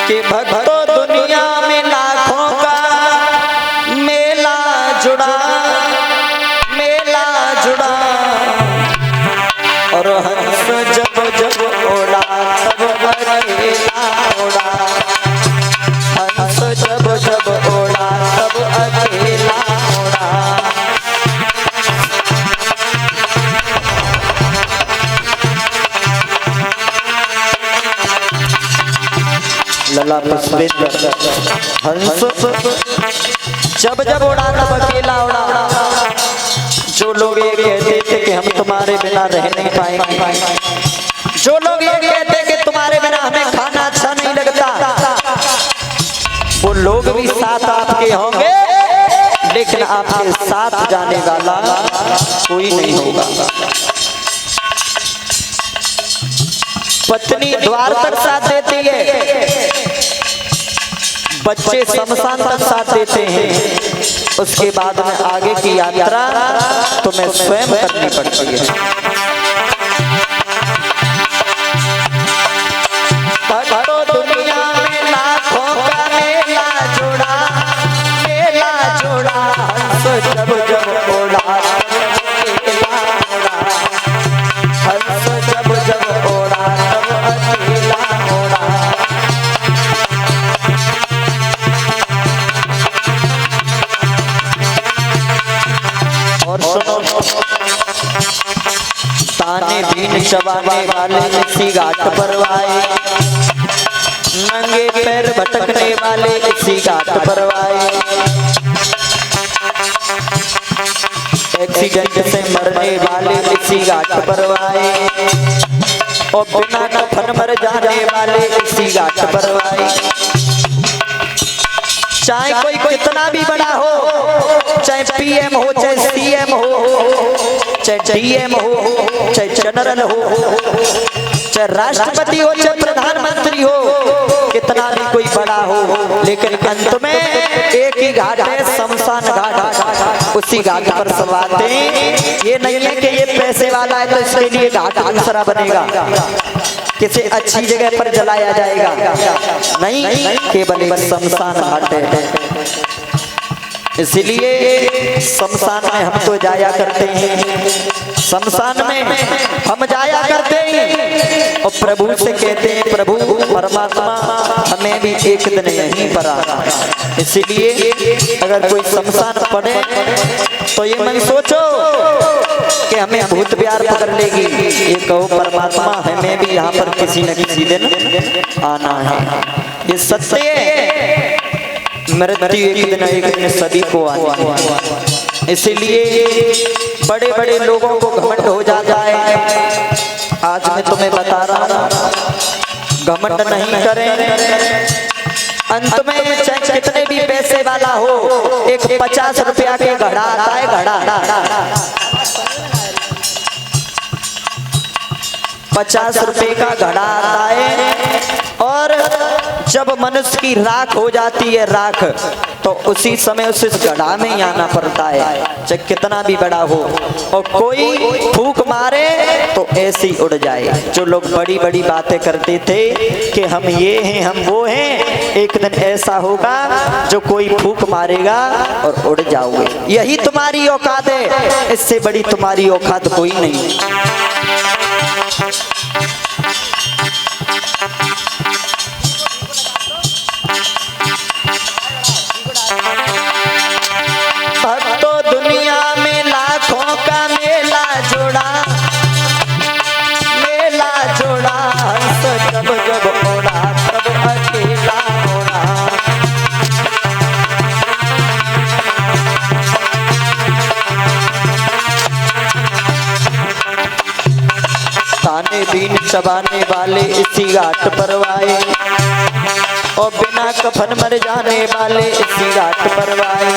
कि भक्तों दुनिया में लाखों का मेला जुड़ा और हंस जब जब उड़ा तब अकेला उड़ा, हंस जब जब उड़ा तब अकेला उड़ा। लला पुष्पेंद्र हंस जब जब उड़ा तब अकेला उड़ा। जो लोग ये कहते थे कि हम तुम्हारे बिना रह नहीं पाएंगे, जो लोग ये कहते कि तुम्हारे बिना हमें खाना अच्छा नहीं लगता, वो लोग भी साथ आपके होंगे, लेकिन आपके साथ जाने वाला कोई नहीं होगा। पत्नी द्वार तक साथ देती है, बच्चे शमशान तक साथ देते हैं, उसके बाद में आगे की यात्रा तुम्हें स्वयं करनी पड़ती है। भक्तों दुनिया में लाखों का मेला जुड़ा, हंस जब जब उड़ा हंस जब जब उड़ा तब अकेला उड़ा। और सुनो, ताने बीन चबाने वाले इसी घाट पर आए, नंगे पैर भटकने वाले इसी घाट पर आए, एक्सीडेंट से मरने वाले इसी घाट पर आए, और बिना कफन मर जाने वाले इसी घाट पर आए। चाहे कोई कितना भी बड़ा हो, चाहे पीएम हो, चाहे सीएम हो, चाहे डीएम हो, चाहे जनरल हो, चाहे राष्ट्रपति हो, चाहे प्रधानमंत्री हो, कितना भी कोई बड़ा हो, लेकिन अंत में एक ही घाट है, शमशान घाट। उसी घाट पर सब आते हैं। ये नहीं है कि ये पैसे वाला है तो इसके लिए घाट दूसरा बनेगा, किसी अच्छी जगह पर जलाया जाएगा, नहीं, केवल एक शमशान घाट है। इसलिए शमशान में हम तो जाया करते हैं, शमशान में हम जाया करते हैं और प्रभु से कहते हैं, प्रभु परमात्मा हमें भी एक दिन यहीं पर आना। इसलिए अगर कोई शमशान पड़े तो ये मत सोचो कि हमें भूत प्यार पकड़ लेगी, ये कहो परमात्मा हमें भी यहाँ पर किसी न किसी दिन आना है। ये सत्य है, मृत्यु एक दिन सभी को आनी है। इसीलिए बड़े बड़े लोगों को घमंड हो जाता है। आज मैं तुम्हें बता रहा हूँ, घमंड नहीं करें। अंत में चाहे कितने भी पैसे वाला हो, एक 50 रुपया के घड़ा आता है, घड़ा 50 रुपए का घड़ा आता है, और जब मनुष्य की राख हो जाती है, राख, तो उसी समय उस घड़ा में ही आना पड़ता है, चाहे कितना भी बड़ा हो। और कोई फूंक मारे तो ऐसे ही उड़ जाए। जो लोग बड़ी बड़ी बातें करते थे कि हम ये हैं, हम वो हैं, एक दिन ऐसा होगा जो कोई फूंक मारेगा और उड़ जाओगे। यही तुम्हारी औकात है, इससे बड़ी तुम्हारी औकात कोई नहीं। भक्तों दुनिया में लाखों का मेला जोड़ा, हंस जब जब उड़ा तब अकेला उड़ा। ताने बीन चबाने वाले इसी घाट पर आए, और बिना कफन मर जाने वाले इसी घाट पर आए।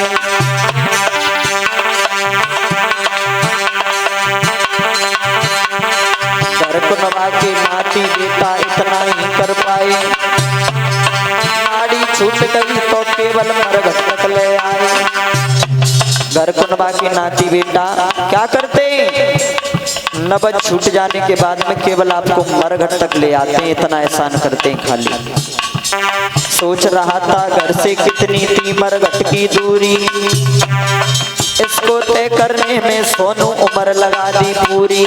घर को नवा के नाती बेटा इतना ही कर पाए, नाड़ी छूट गई तो केवल मरघट तक ले आए। घर को नवा के नाती बेटा क्या करते हैं, नबज छूट जाने के बाद में केवल आपको मरघट तक ले आते हैं, इतना एहसान करते हैं खाली। सोच रहा था घर से कितनी थी मरघट की दूरी, इसको तय करने में सोनू उम्र लगा दी पूरी।